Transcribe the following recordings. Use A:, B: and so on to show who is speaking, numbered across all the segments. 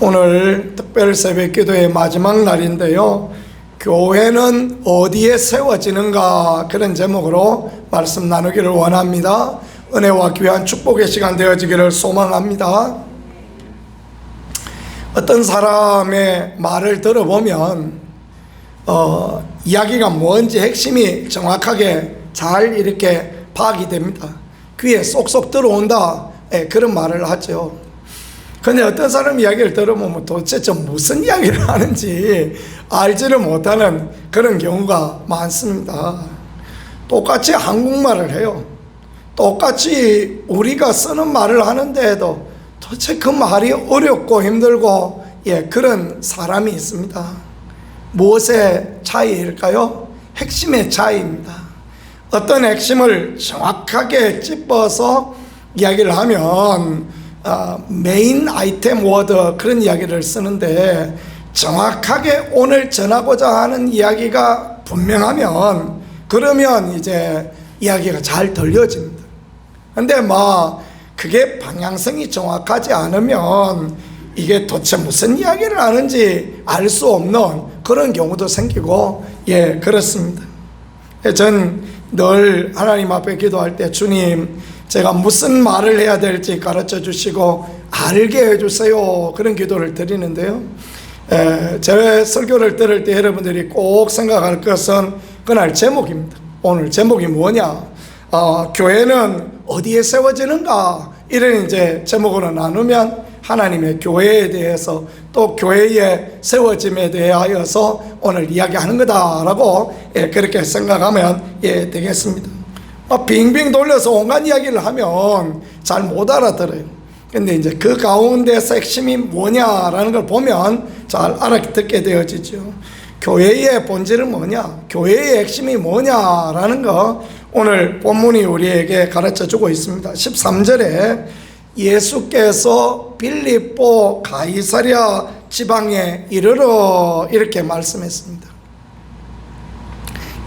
A: 오늘 특별 새벽기도의 마지막 날인데요, 교회는 어디에 세워지는가, 그런 제목으로 말씀 나누기를 원합니다. 은혜와 귀한 축복의 시간 되어지기를 소망합니다. 어떤 사람의 말을 들어보면 이야기가 뭔지 핵심이 정확하게 잘 이렇게 파악이 됩니다. 귀에 쏙쏙 들어온다, 그런 말을 하죠. 근데 어떤 사람 이야기를 들어보면 도대체 무슨 이야기를 하는지 알지를 못하는 그런 경우가 많습니다. 똑같이 한국말을 해요. 똑같이 우리가 쓰는 말을 하는데도 도대체 그 말이 어렵고 힘들고, 그런 사람이 있습니다. 무엇의 차이일까요? 핵심의 차이입니다. 어떤 핵심을 정확하게 짚어서 이야기를 하면 메인 아이템 워드, 그런 이야기를 쓰는데, 정확하게 오늘 전하고자 하는 이야기가 분명하면 그러면 이제 이야기가 잘 들려집니다. 근데 그게 방향성이 정확하지 않으면 이게 도대체 무슨 이야기를 하는지 알 수 없는 그런 경우도 생기고, 그렇습니다. 전 늘 하나님 앞에 기도할 때, 주님, 제가 무슨 말을 해야 될지 가르쳐 주시고 알게 해주세요, 그런 기도를 드리는데요, 제 설교를 들을 때 여러분들이 꼭 생각할 것은 그날 제목입니다. 오늘 제목이 뭐냐, 교회는 어디에 세워지는가, 이런 이제 제목으로 나누면 하나님의 교회에 대해서, 또 교회의 세워짐에 대하여서 오늘 이야기하는 거다라고 그렇게 생각하면 되겠습니다. 빙빙 돌려서 온갖 이야기를 하면 잘 못 알아들어요. 근데 이제 그 가운데서 핵심이 뭐냐라는 걸 보면 잘 알아듣게 되어지죠. 교회의 본질은 뭐냐, 교회의 핵심이 뭐냐라는 거 오늘 본문이 우리에게 가르쳐 주고 있습니다. 13절에 예수께서 빌립보 가이사랴 지방에 이르러, 이렇게 말씀했습니다.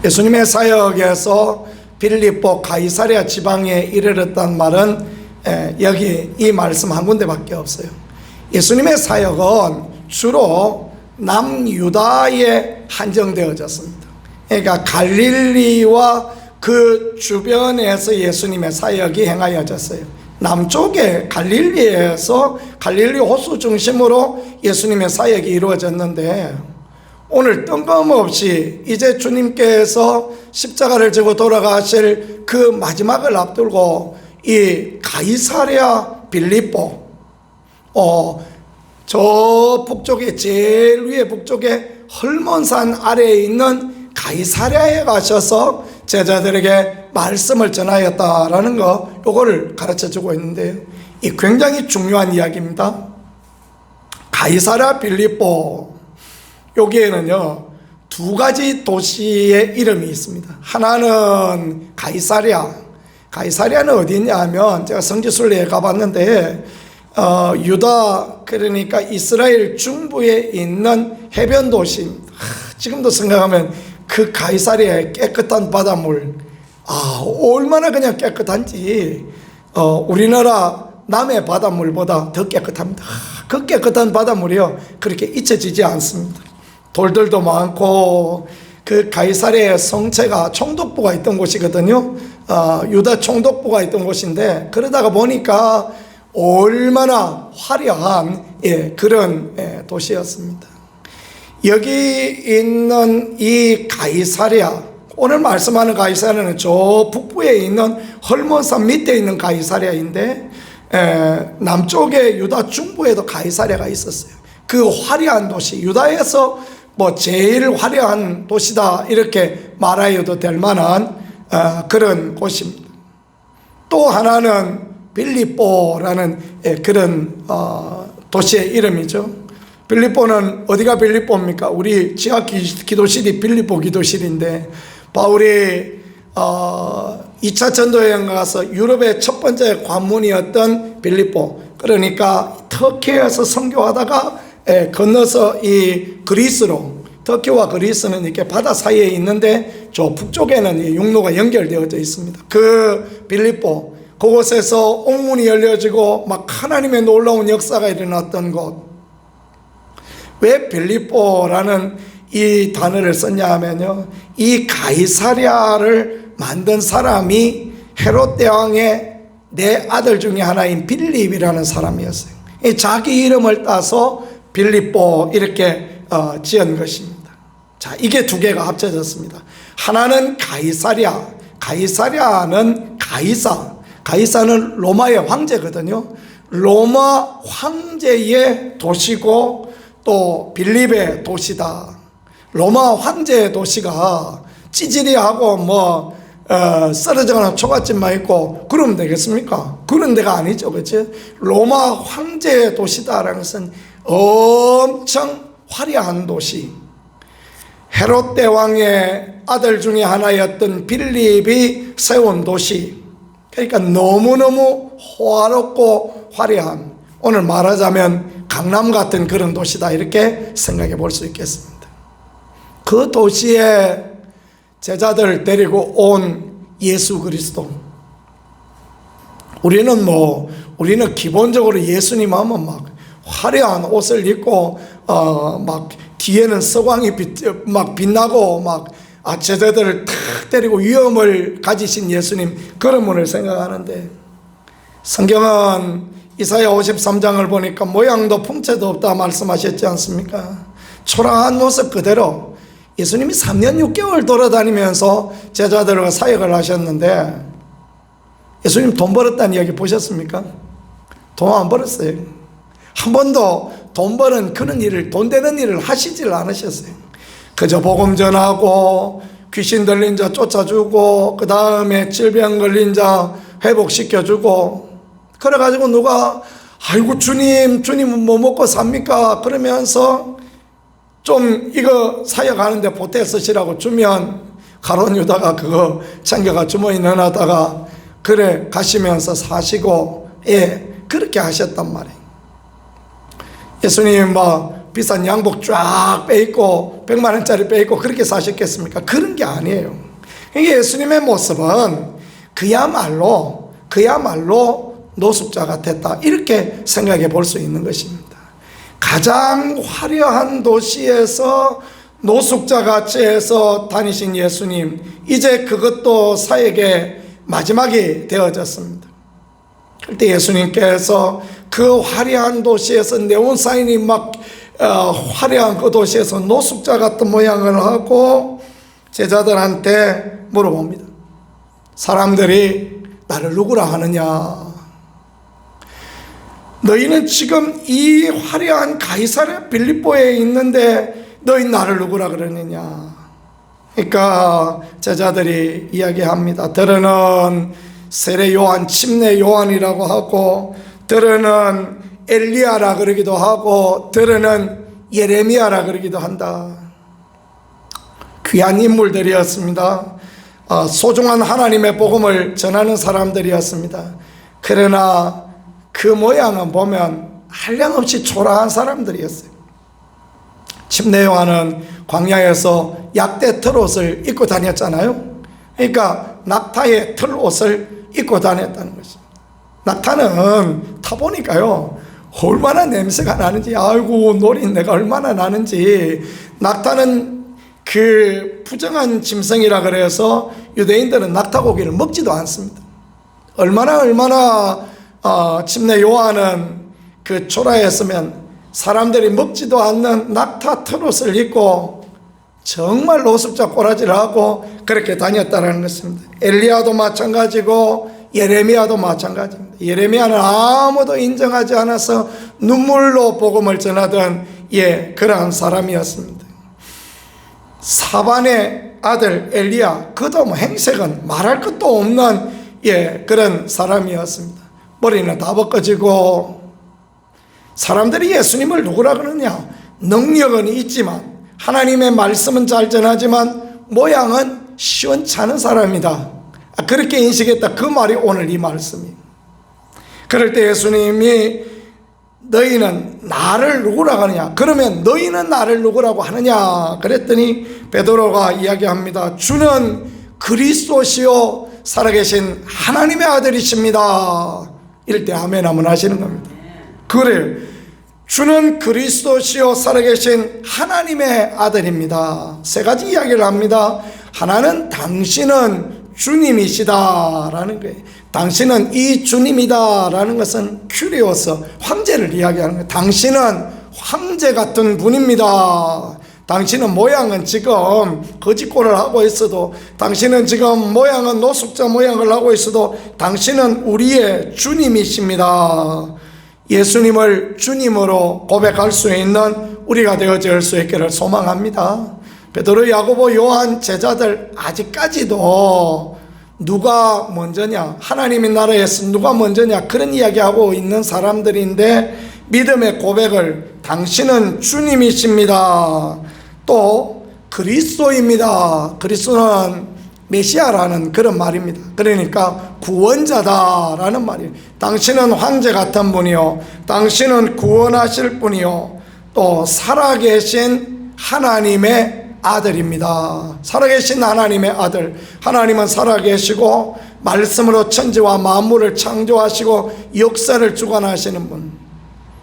A: 예수님의 사역에서 빌립보 가이사랴 지방에 이르렀단 말은 여기 이 말씀 한 군데밖에 없어요. 예수님의 사역은 주로 남유다에 한정되어졌습니다. 그러니까 갈릴리와 그 주변에서 예수님의 사역이 행하여졌어요. 남쪽에 갈릴리에서 갈릴리 호수 중심으로 예수님의 사역이 이루어졌는데, 오늘 뜬금없이 이제 주님께서 십자가를 지고 돌아가실 그 마지막을 앞두고 이 가이사랴 빌립보, 저 북쪽에, 제일 위에 북쪽에 헐몬산 아래에 있는 가이사랴에 가셔서 제자들에게 말씀을 전하였다라는 거, 요거를 가르쳐 주고 있는데요, 이 굉장히 중요한 이야기입니다. 가이사랴 빌립보, 여기에는요 두 가지 도시의 이름이 있습니다. 하나는 가이사랴는 어디 있냐 하면, 제가 성지순례에 가봤는데 유다, 그러니까 이스라엘 중부에 있는 해변 도시입니다. 지금도 생각하면 그 가이사랴의 깨끗한 바닷물, 얼마나 그냥 깨끗한지, 우리나라 남해 바닷물보다 더 깨끗합니다. 그 깨끗한 바닷물이요 그렇게 잊혀지지 않습니다. 돌들도 많고, 그 가이사랴의 성체가 총독부가 있던 곳이거든요. 유다 총독부가 있던 곳인데, 그러다가 보니까 얼마나 화려한 그런 도시였습니다. 여기 있는 이 가이사랴, 오늘 말씀하는 가이사랴는 저 북부에 있는 헐몬산 밑에 있는 가이사랴인데, 남쪽에 유다 중부에도 가이사랴가 있었어요. 그 화려한 도시, 유다에서 제일 화려한 도시다, 이렇게 말하여도 될 만한 그런 곳입니다. 또 하나는 빌립보라는 그런 도시의 이름이죠. 빌립보는 어디가 빌립보입니까? 우리 지하 기도실이 빌립보 기도실인데, 바울이 2차 전도여행 가서 유럽의 첫 번째 관문이었던 빌립보, 그러니까 터키에서 선교하다가 건너서 이 그리스로, 터키와 그리스는 이렇게 바다 사이에 있는데 저 북쪽에는 육로가 연결되어져 있습니다. 그 빌립보, 그곳에서 옥문이 열려지고 막 하나님의 놀라운 역사가 일어났던 곳, 왜 빌립보라는 이 단어를 썼냐 하면요, 이 가이사랴를 만든 사람이 헤롯 대왕의 네 아들 중에 하나인 빌립이라는 사람이었어요. 자기 이름을 따서 빌립보 이렇게 지은 것입니다. 자, 이게 두 개가 합쳐졌습니다. 하나는 가이사랴, 가이사랴는 가이사는 로마의 황제거든요. 로마 황제의 도시고 또 빌립의 도시다. 로마 황제의 도시가 찌질이하고 썰어져가는 초가집만 있고 그러면 되겠습니까? 그런 데가 아니죠, 그렇지? 로마 황제의 도시다라는 것은 엄청 화려한 도시. 헤롯 대왕의 아들 중에 하나였던 빌립이 세운 도시. 그러니까 너무너무 호화롭고 화려한, 오늘 말하자면 강남 같은 그런 도시다, 이렇게 생각해 볼 수 있겠습니다. 그 도시에 제자들을 데리고 온 예수 그리스도. 우리는 기본적으로 예수님 하면 막 화려한 옷을 입고 막 뒤에는 서광이 막 빛나고 막 제자들을 탁 데리고 위엄을 가지신 예수님, 그런 분을 생각하는데, 성경은 이사야 53장을 보니까 모양도 풍채도 없다 말씀하셨지 않습니까? 초라한 모습 그대로 예수님이 3년 6개월 돌아다니면서 제자들과 사역을 하셨는데, 예수님 돈 벌었다는 이야기 보셨습니까? 돈 안 벌었어요. 한 번도 돈 버는 그런 일을, 돈 되는 일을 하시질 않으셨어요. 그저 복음 전하고 귀신 들린 자 쫓아주고 그 다음에 질병 걸린 자 회복시켜주고, 그래가지고 누가 아이고 주님은 뭐 먹고 삽니까? 그러면서 좀 이거 사역하는데 보태 쓰시라고 주면 가룟 유다가 그거 챙겨가 주머니 넣어놨다가 그래 가시면서 사시고, 그렇게 하셨단 말이에요. 예수님 비싼 양복 쫙 빼입고 100만 원짜리 빼입고 그렇게 사셨겠습니까? 그런 게 아니에요. 예수님의 모습은 그야말로 노숙자 같았다, 이렇게 생각해 볼 수 있는 것입니다. 가장 화려한 도시에서 노숙자 같이 해서 다니신 예수님, 이제 그것도 사역의 마지막이 되어졌습니다. 그때 예수님께서 그 화려한 도시에서 네온사인이 막 화려한 그 도시에서 노숙자 같은 모양을 하고 제자들한테 물어봅니다. 사람들이 나를 누구라 하느냐? 너희는 지금 이 화려한 가이사랴 빌립보에 있는데 너희 나를 누구라 그러느냐? 그러니까 제자들이 이야기합니다. 들으는 세례 요한, 침례 요한이라고 하고, 들으는 엘리야라 그러기도 하고, 들으는 예레미야라 그러기도 한다. 귀한 인물들이었습니다. 소중한 하나님의 복음을 전하는 사람들이었습니다. 그러나 그 모양은 보면 한량없이 초라한 사람들이었어요. 침례 요한은 광야에서 약대 털옷을 입고 다녔잖아요. 그러니까 낙타의 털옷을 입고 다녔다는 것입니다. 낙타는 타보니까요, 얼마나 냄새가 나는지, 아이고 노린내가 얼마나 나는지. 낙타는 그 부정한 짐승이라 그래서 유대인들은 낙타 고기를 먹지도 않습니다. 얼마나 침례 요한은 그 초라했으면 사람들이 먹지도 않는 낙타 털옷을 입고 정말 노숙자 꼬라지를 하고 그렇게 다녔다는 것입니다. 엘리야도 마찬가지고 예레미야도 마찬가지입니다. 예레미야는 아무도 인정하지 않아서 눈물로 복음을 전하던 그러한 사람이었습니다. 사반의 아들 엘리야, 그도 행색은 말할 것도 없는 그런 사람이었습니다. 머리는 다 벗겨지고, 사람들이 예수님을 누구라 그러느냐? 능력은 있지만, 하나님의 말씀은 잘 전하지만 모양은 시원찮은 사람이다, 그렇게 인식했다. 그 말이 오늘 이 말씀이에요. 그럴 때 예수님이 너희는 나를 누구라고 하느냐? 그러면 너희는 나를 누구라고 하느냐? 그랬더니 베드로가 이야기합니다. 주는 그리스도시요 살아계신 하나님의 아들이십니다. 이럴 때 아멘 하면 하시는 겁니다. 그래요. 주는 그리스도시요 살아계신 하나님의 아들입니다. 세 가지 이야기를 합니다. 하나는 당신은 주님이시다라는 거예요. 당신은 이 주님이다라는 것은 큐리오스, 황제를 이야기하는 거예요. 당신은 황제 같은 분입니다. 당신은 모양은 지금 거짓골을 하고 있어도, 당신은 지금 모양은 노숙자 모양을 하고 있어도 당신은 우리의 주님이십니다. 예수님을 주님으로 고백할 수 있는 우리가 되어질 수 있기를 소망합니다. 베드로, 야고보, 요한 제자들 아직까지도 누가 먼저냐, 하나님의 나라에서 누가 먼저냐, 그런 이야기하고 있는 사람들인데 믿음의 고백을 당신은 주님이십니다. 또 그리스도입니다. 그리스도는 메시아라는 그런 말입니다. 그러니까 구원자다라는 말이에요. 당신은 황제 같은 분이요, 당신은 구원하실 분이요, 또 살아계신 하나님의 아들입니다. 살아계신 하나님의 아들. 하나님은 살아계시고 말씀으로 천지와 만물을 창조하시고 역사를 주관하시는 분.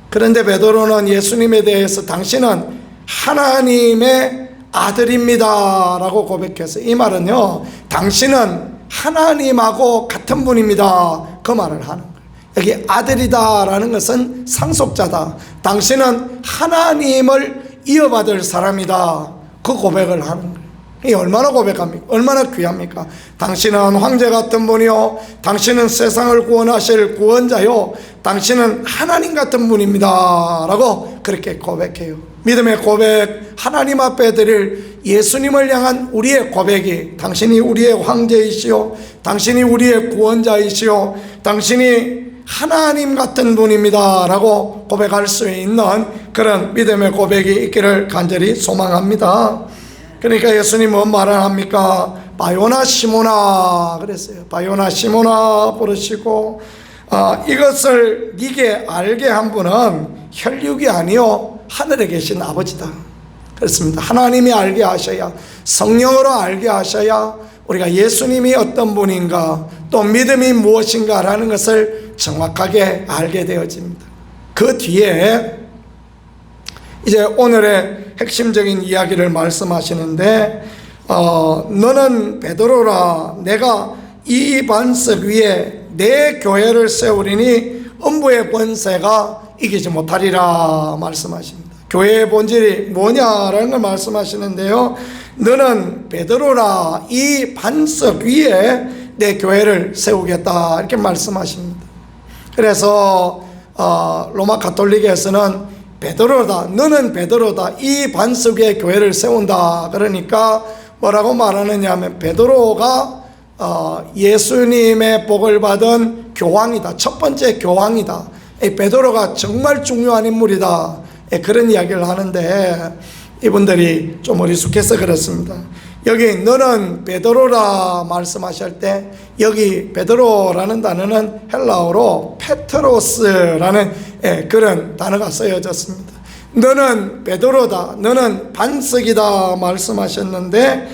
A: 그런데 베드로는 예수님에 대해서 당신은 하나님의 아들입니다 라고 고백했어요. 이 말은요, 당신은 하나님하고 같은 분입니다, 그 말을 하는 거예요. 여기 아들이다 라는 것은 상속자다, 당신은 하나님을 이어받을 사람이다, 그 고백을 하는 거예요. 이 얼마나 고백합니까? 얼마나 귀합니까? 당신은 황제 같은 분이요, 당신은 세상을 구원하실 구원자요, 당신은 하나님 같은 분입니다 라고 그렇게 고백해요. 믿음의 고백, 하나님 앞에 드릴 예수님을 향한 우리의 고백이, 당신이 우리의 황제이시요, 당신이 우리의 구원자이시요, 당신이 하나님 같은 분입니다 라고 고백할 수 있는 그런 믿음의 고백이 있기를 간절히 소망합니다. 그러니까 예수님은 말을 합니까? 바요나 시모나 그랬어요. 바요나 시모나 부르시고, 이것을 네게 알게 한 분은 혈육이 아니요 하늘에 계신 아버지다 그렇습니다. 하나님이 알게 하셔야, 성령으로 알게 하셔야 우리가 예수님이 어떤 분인가, 또 믿음이 무엇인가라는 것을 정확하게 알게 되어집니다. 그 뒤에 이제 오늘의 핵심적인 이야기를 말씀하시는데, 너는 베드로라, 내가 이 반석 위에 내 교회를 세우리니 음부의 권세가 이기지 못하리라 말씀하십니다. 교회의 본질이 뭐냐라는 걸 말씀하시는데요, 너는 베드로라, 이 반석 위에 내 교회를 세우겠다 이렇게 말씀하십니다. 그래서 로마 가톨릭에서는 베드로다, 너는 베드로다, 이 반석 위에 교회를 세운다. 그러니까 뭐라고 말하느냐 하면, 베드로가 예수님의 복을 받은 교황이다, 첫 번째 교황이다, 베드로가 정말 중요한 인물이다, 그런 이야기를 하는데 이분들이 좀 어리숙해서 그렇습니다. 여기 너는 베드로라 말씀하실 때, 여기 베드로라는 단어는 헬라어로 페트로스라는 그런 단어가 쓰여졌습니다. 너는 베드로다, 너는 반석이다 말씀하셨는데,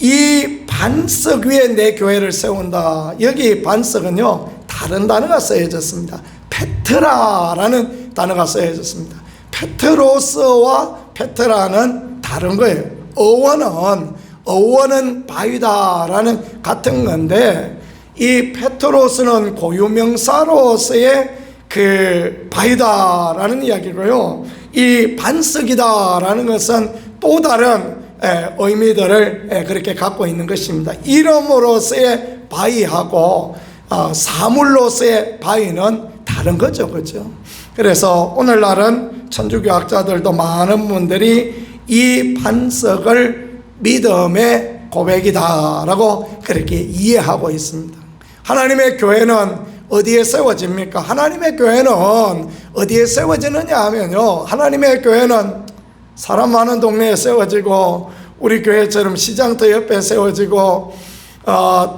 A: 이 반석 위에 내 교회를 세운다. 여기 반석은요 다른 단어가 쓰여졌습니다. 페트라라는 단어가 쓰여졌습니다. 페트로스와 페트라는 다른 거예요. 어원은 바위다라는 같은 건데, 이 페트로스는 고유명사로서의 그 바위다라는 이야기고요, 이 반석이다라는 것은 또 다른 의미들을 그렇게 갖고 있는 것입니다. 이름으로서의 바위하고 사물로서의 바위는 다른 거죠, 그렇죠? 그래서 오늘날은 천주교학자들도 많은 분들이 이 반석을 믿음의 고백이다라고 그렇게 이해하고 있습니다. 하나님의 교회는 어디에 세워집니까? 하나님의 교회는 어디에 세워지느냐 하면요, 하나님의 교회는 사람 많은 동네에 세워지고, 우리 교회처럼 시장터 옆에 세워지고,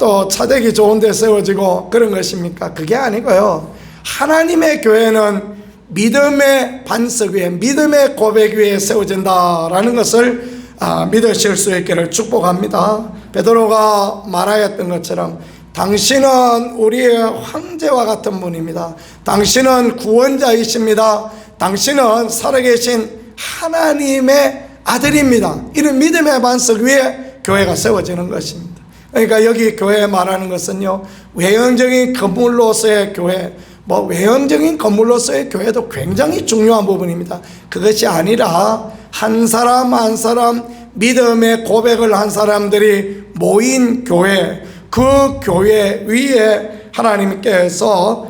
A: 또 차대기 좋은 데 세워지고 그런 것입니까? 그게 아니고요, 하나님의 교회는 믿음의 반석 위에, 믿음의 고백 위에 세워진다라는 것을 믿으실 수 있기를 축복합니다. 베드로가 말하였던 것처럼, 당신은 우리의 황제와 같은 분입니다. 당신은 구원자이십니다. 당신은 살아계신 하나님의 아들입니다. 이런 믿음의 반석 위에 교회가 세워지는 것입니다. 그러니까 여기 교회 말하는 것은요, 외형적인 건물로서의 교회, 외형적인 건물로서의 교회도 굉장히 중요한 부분입니다. 그것이 아니라 한 사람 한 사람 믿음의 고백을 한 사람들이 모인 교회, 그 교회 위에 하나님께서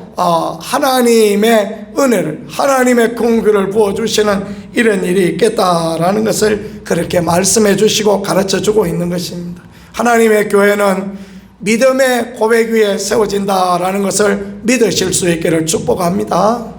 A: 하나님의 은혜를, 하나님의 긍휼을 부어주시는 이런 일이 있겠다라는 것을 그렇게 말씀해 주시고 가르쳐 주고 있는 것입니다. 하나님의 교회는 믿음의 고백 위에 세워진다라는 것을 믿으실 수 있기를 축복합니다.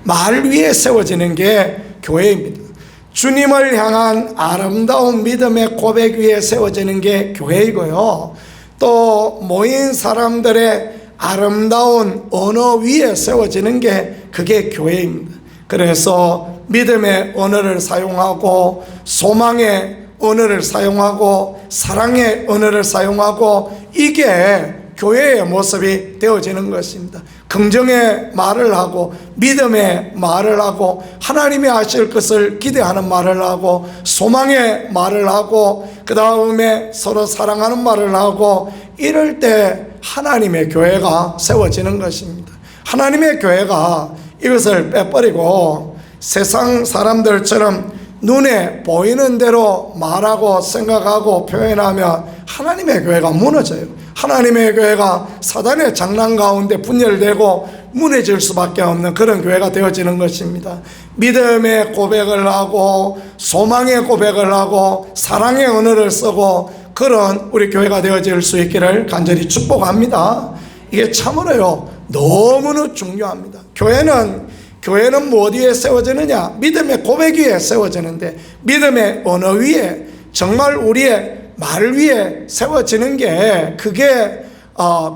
A: 말 위에 세워지는 게 교회입니다. 주님을 향한 아름다운 믿음의 고백 위에 세워지는 게 교회이고요, 또 모인 사람들의 아름다운 언어 위에 세워지는 게 그게 교회입니다. 그래서 믿음의 언어를 사용하고 소망의 언어를 사용하고 사랑의 언어를 사용하고, 이게 교회의 모습이 되어지는 것입니다. 긍정의 말을 하고 믿음의 말을 하고 하나님이 하실 것을 기대하는 말을 하고 소망의 말을 하고 그 다음에 서로 사랑하는 말을 하고, 이럴 때 하나님의 교회가 세워지는 것입니다. 하나님의 교회가 이것을 빼버리고 세상 사람들처럼 눈에 보이는 대로 말하고 생각하고 표현하면 하나님의 교회가 무너져요. 하나님의 교회가 사단의 장난 가운데 분열되고 무너질 수밖에 없는 그런 교회가 되어지는 것입니다. 믿음의 고백을 하고 소망의 고백을 하고 사랑의 언어를 쓰고 그런 우리 교회가 되어질 수 있기를 간절히 축복합니다. 이게 참으로요, 너무나 중요합니다. 교회는 뭐 어디에 세워지느냐? 믿음의 고백 위에 세워지는데, 믿음의 언어 위에, 정말 우리의 말 위에 세워지는 게 그게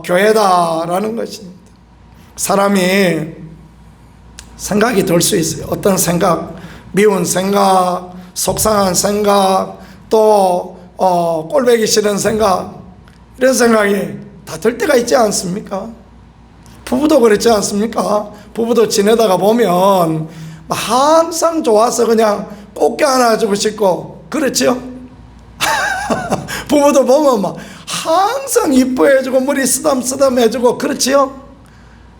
A: 교회다라는 것입니다. 사람이 생각이 들 수 있어요. 어떤 생각, 미운 생각, 속상한 생각, 또 꼴보기 싫은 생각, 이런 생각이 다 들 때가 있지 않습니까? 부부도 그렇지 않습니까? 부부도 지내다가 보면 항상 좋아서 그냥 꽃게 하나 주고 싶고, 그렇지요? 부부도 보면 막 항상 이뻐해주고 머리 쓰담쓰담 해주고, 그렇지요?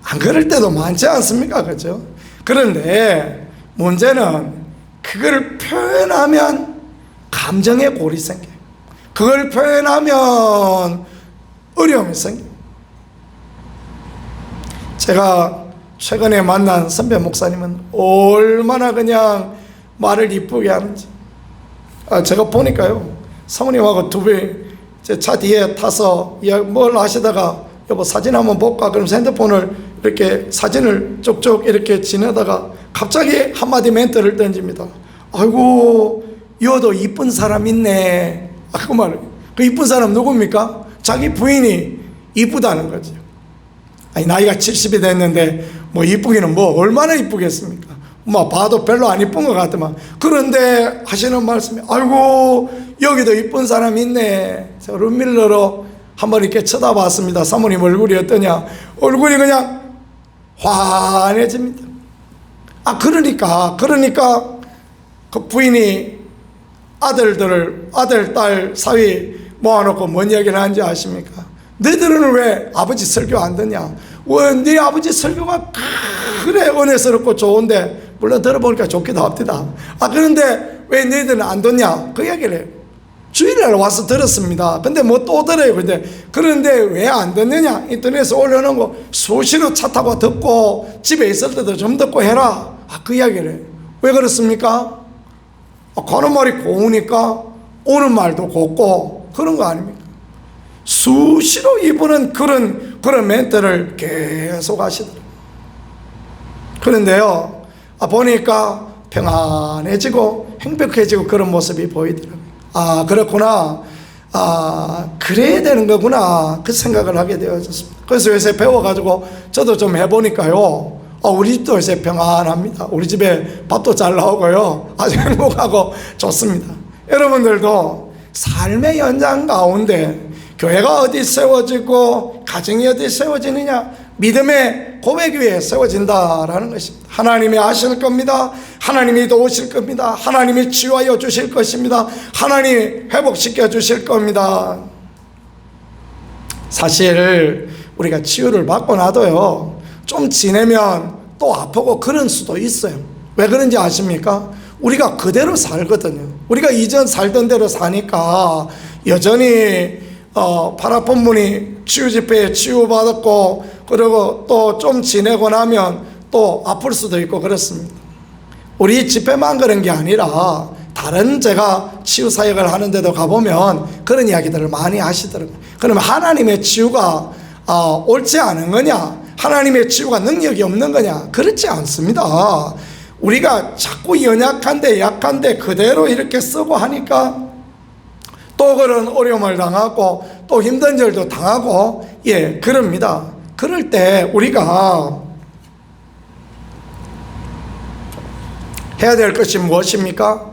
A: 안 그럴 때도 많지 않습니까? 그렇죠? 그런데 문제는 그걸 표현하면 감정의 골이 생겨요. 그걸 표현하면 어려움이 생겨요. 제가 최근에 만난 선배 목사님은 얼마나 그냥 말을 이쁘게 하는지, 제가 보니까요, 사모님하고 두 분이 제 차 뒤에 타서 뭘 하시다가 여보 사진 한번 볼까? 그러면서 핸드폰을 이렇게 사진을 쪽쪽 이렇게 지내다가 갑자기 한마디 멘트를 던집니다. 아이고, 여도 이쁜 사람 있네. 그 말, 그 이쁜 사람 누굽니까? 자기 부인이 이쁘다는 거죠. 아니, 나이가 70이 됐는데 뭐 이쁘기는 뭐 얼마나 이쁘겠습니까? 뭐 봐도 별로 안 이쁜 것 같더만. 그런데 하시는 말씀이, 아이고 여기도 이쁜 사람 있네. 제가 룸밀러로 한번 이렇게 쳐다봤습니다. 사모님 얼굴이 어떠냐? 얼굴이 그냥 환해집니다. 그러니까 그 부인이 아들, 딸 사위 모아놓고 뭔 얘기를 하는지 아십니까? 너희들은 왜 아버지 설교 안 듣냐? 왜 네 아버지 설교가 그래 은혜스럽고 좋은데, 물론 들어보니까 좋기도 합니다. 그런데 왜 너희들은 안 듣냐? 그 얘기를 해요. 주일날 와서 들었습니다. 근데 뭐 또 들어요. 그런데 왜 안 듣느냐? 인터넷에 올려놓은 거 수시로 차 타고 듣고 집에 있을 때도 좀 듣고 해라. 그 이야기를 해요. 왜 그렇습니까? 가는 말이 고우니까 오는 말도 곱고 그런 거 아닙니까? 수시로 이분은 그런 멘트를 계속 하시더라고요. 그런데요, 보니까 평안해지고 행복해지고 그런 모습이 보이더라고요. 그렇구나. 그래야 되는 거구나. 그 생각을 하게 되어졌습니다. 그래서 요새 배워가지고 저도 좀 해보니까요, 우리 집도 요새 평안합니다. 우리 집에 밥도 잘 나오고요, 아주 행복하고 좋습니다. 여러분들도 삶의 연장 가운데 교회가 어디 세워지고 가정이 어디 세워지느냐, 믿음의 고백 위에 세워진다라는 것입니다. 하나님이 하실 겁니다. 하나님이 도우실 겁니다. 하나님이 치유하여 주실 것입니다. 하나님이 회복시켜 주실 겁니다. 사실 우리가 치유를 받고 나도요, 좀 지내면 또 아프고 그런 수도 있어요. 왜 그런지 아십니까? 우리가 그대로 살거든요. 우리가 이전 살던 대로 사니까 여전히 팔 아픈 분이 치유 집회에 치유받았고, 그리고 또 좀 지내고 나면 또 아플 수도 있고 그렇습니다. 우리 집회만 그런 게 아니라 다른 제가 치유 사역을 하는데도 가보면 그런 이야기들을 많이 하시더라고요. 그러면 하나님의 치유가 옳지 않은 거냐? 하나님의 치유가 능력이 없는 거냐? 그렇지 않습니다. 우리가 자꾸 연약한데 약한데 그대로 이렇게 쓰고 하니까 또 그런 어려움을 당하고 또 힘든 절도 당하고, 그럽니다. 그럴 때 우리가 해야 될 것이 무엇입니까?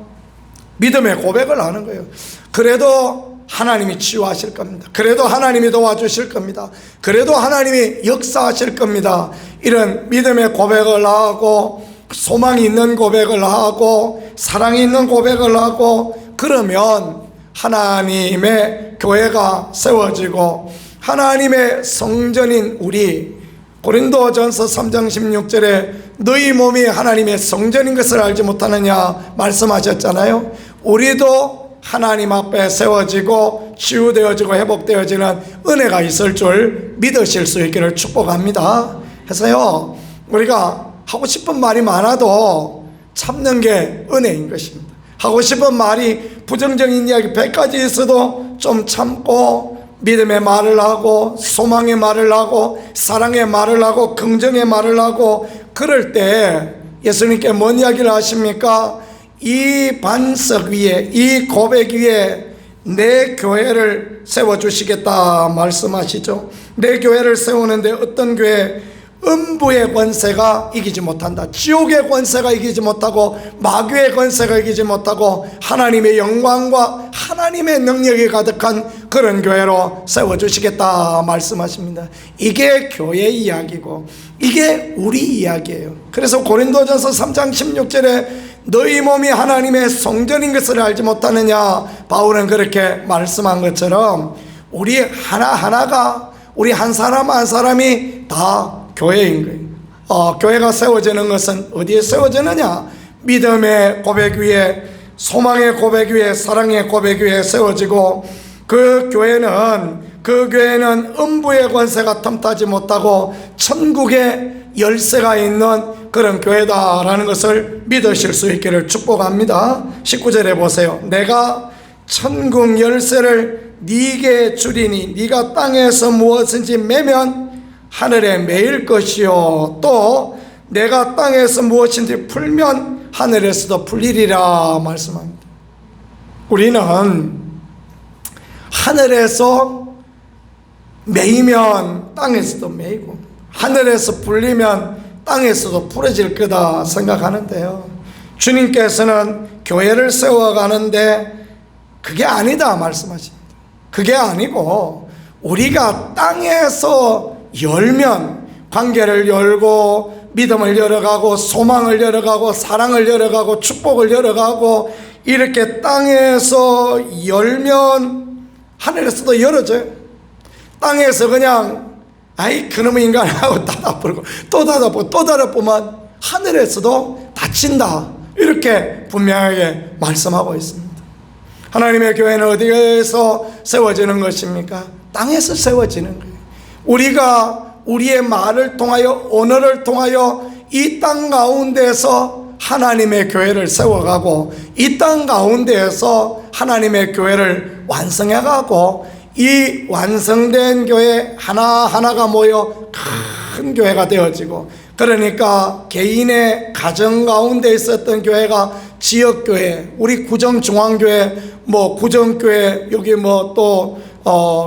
A: 믿음의 고백을 하는 거예요. 그래도 하나님이 치유하실 겁니다. 그래도 하나님이 도와주실 겁니다. 그래도 하나님이 역사하실 겁니다. 이런 믿음의 고백을 하고, 소망이 있는 고백을 하고, 사랑이 있는 고백을 하고, 그러면 하나님의 교회가 세워지고 하나님의 성전인 우리, 고린도전서 3장 16절에 너희 몸이 하나님의 성전인 것을 알지 못하느냐 말씀하셨잖아요. 우리도 하나님 앞에 세워지고 치유되어지고 회복되어지는 은혜가 있을 줄 믿으실 수 있기를 축복합니다. 해서요, 우리가 하고 싶은 말이 많아도 참는 게 은혜인 것입니다. 하고 싶은 말이 부정적인 이야기 100가지 있어도 좀 참고 믿음의 말을 하고, 소망의 말을 하고, 사랑의 말을 하고, 긍정의 말을 하고, 그럴 때 예수님께 뭔 이야기를 하십니까? 이 반석 위에, 이 고백 위에 내 교회를 세워주시겠다 말씀하시죠. 내 교회를 세우는데 어떤 교회? 음부의 권세가 이기지 못한다. 지옥의 권세가 이기지 못하고, 마귀의 권세가 이기지 못하고, 하나님의 영광과 하나님의 능력이 가득한 그런 교회로 세워주시겠다 말씀하십니다. 이게 교회 이야기고 이게 우리 이야기예요. 그래서 고린도전서 3장 16절에 너희 몸이 하나님의 성전인 것을 알지 못하느냐, 바울은 그렇게 말씀한 것처럼 우리 하나하나가, 우리 한 사람 한 사람이 다 교회인 거예요. 교회가 세워지는 것은 어디에 세워지느냐? 믿음의 고백 위에, 소망의 고백 위에, 사랑의 고백 위에 세워지고, 그 교회는 음부의 권세가 틈타지 못하고 천국의 열쇠가 있는 그런 교회다라는 것을 믿으실 수 있기를 축복합니다. 19절에 보세요. 내가 천국 열쇠를 네게 주리니 네가 땅에서 무엇인지 매면 하늘에 매일 것이요, 또 내가 땅에서 무엇인지 풀면 하늘에서도 풀리리라 말씀합니다. 우리는 하늘에서 매이면 땅에서도 매이고, 하늘에서 풀리면 땅에서도 풀어질 거다 생각하는데요, 주님께서는 교회를 세워가는데 그게 아니다 말씀하십니다. 그게 아니고 우리가 땅에서 열면, 관계를 열고 믿음을 열어가고 소망을 열어가고 사랑을 열어가고 축복을 열어가고, 이렇게 땅에서 열면 하늘에서도 열어져요. 땅에서 그냥 아이 그놈의 인간하고 닫아버리고 또 닫아보고 또 닫아보면 하늘에서도 닫힌다, 이렇게 분명하게 말씀하고 있습니다. 하나님의 교회는 어디에서 세워지는 것입니까? 땅에서 세워지는 거예요. 우리가 우리의 말을 통하여, 언어를 통하여 이 땅 가운데서 하나님의 교회를 세워가고, 이 땅 가운데에서 하나님의 교회를 완성해가고, 이 완성된 교회 하나하나가 모여 큰 교회가 되어지고, 그러니까 개인의 가정 가운데 있었던 교회가 지역교회, 우리 구정중앙교회, 구정교회, 여기 또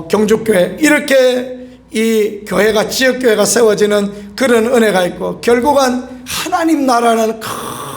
A: 경주교회, 이렇게 이 교회가, 지역교회가 세워지는 그런 은혜가 있고, 결국은 하나님 나라는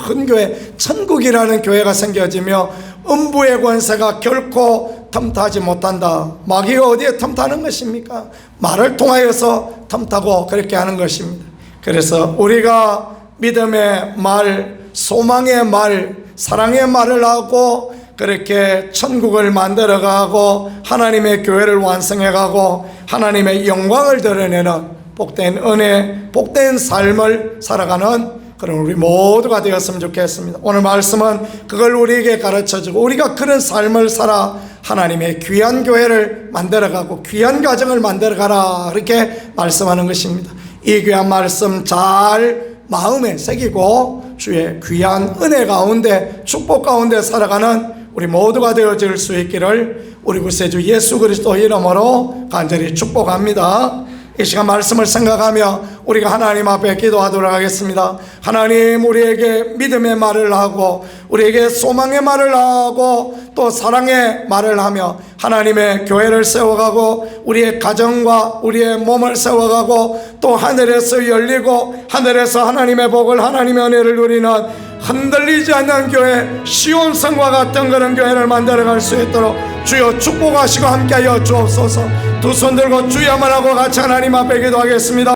A: 큰 교회, 천국이라는 교회가 생겨지며 음부의 권세가 결코 틈타지 못한다. 마귀가 어디에 틈타는 것입니까? 말을 통하여서 틈타고 그렇게 하는 것입니다. 그래서 우리가 믿음의 말, 소망의 말, 사랑의 말을 하고 그렇게 천국을 만들어가고 하나님의 교회를 완성해가고 하나님의 영광을 드러내는 복된 은혜, 복된 삶을 살아가는 그런 우리 모두가 되었으면 좋겠습니다. 오늘 말씀은 그걸 우리에게 가르쳐주고 우리가 그런 삶을 살아 하나님의 귀한 교회를 만들어가고 귀한 가정을 만들어가라 이렇게 말씀하는 것입니다. 이 귀한 말씀 잘 마음에 새기고 주의 귀한 은혜 가운데 축복 가운데 살아가는 우리 모두가 되어질 수 있기를 우리 구세주 예수 그리스도 이름으로 간절히 축복합니다. 이 시간 말씀을 생각하며 우리가 하나님 앞에 기도하도록 하겠습니다. 하나님, 우리에게 믿음의 말을 하고 우리에게 소망의 말을 하고 또 사랑의 말을 하며 하나님의 교회를 세워가고 우리의 가정과 우리의 몸을 세워가고 또 하늘에서 열리고 하늘에서 하나님의 복을 하나님의 은혜를 누리는 흔들리지 않는 교회, 시온성과 같은 그런 교회를 만들어갈 수 있도록 주여 축복하시고 함께하여 주옵소서. 두 손 들고 주야만 하고 같이 하나님 앞에 기도하겠습니다.